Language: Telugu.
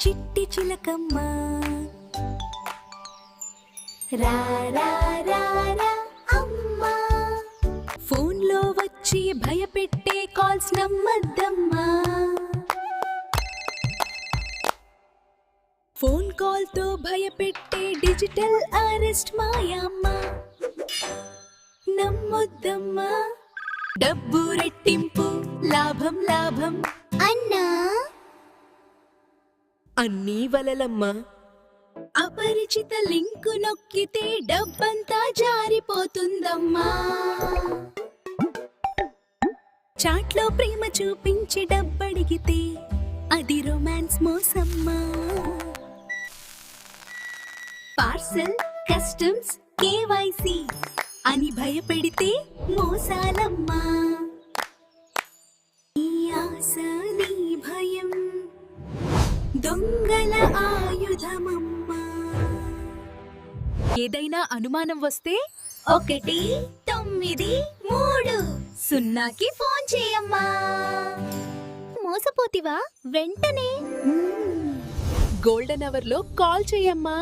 చిట్టి చిలకమ్మ రా రా రా రా అమ్మా, ఫోన్లో వచ్చి భయపెట్టే కాల్స్ నమ్మద్దమ్మా. ఫోన్ కాల్ తో భయపెట్టే డిజిటల్ అరెస్ట్ మాయమ్మ, నమ్మొద్దమ్మా. డబ్బు రెట్టింపు లాభం లాభం అన్నా, అన్నీ వలలమ్మా. అపరిచిత లింకు నొక్కితే డబ్బంతా జారిపోతుందమ్మా. చాట్లో ప్రేమ చూపించి డబ్బడిగితే అది రొమాన్స్ మోసమ్మా. పార్సల్ కస్టమ్స్ కేవైసీ అని భయపెడితే మోసాలమ్మా. నీ ఆశ నీ భయం దొంగల ఆయుధమమ్మా. ఏదైనా అనుమానం వస్తే 193 ఫోన్ చేయమ్మా. మోసపోతివా వెంటనే గోల్డెన్ అవర్ లో కాల్ చేయమ్మా.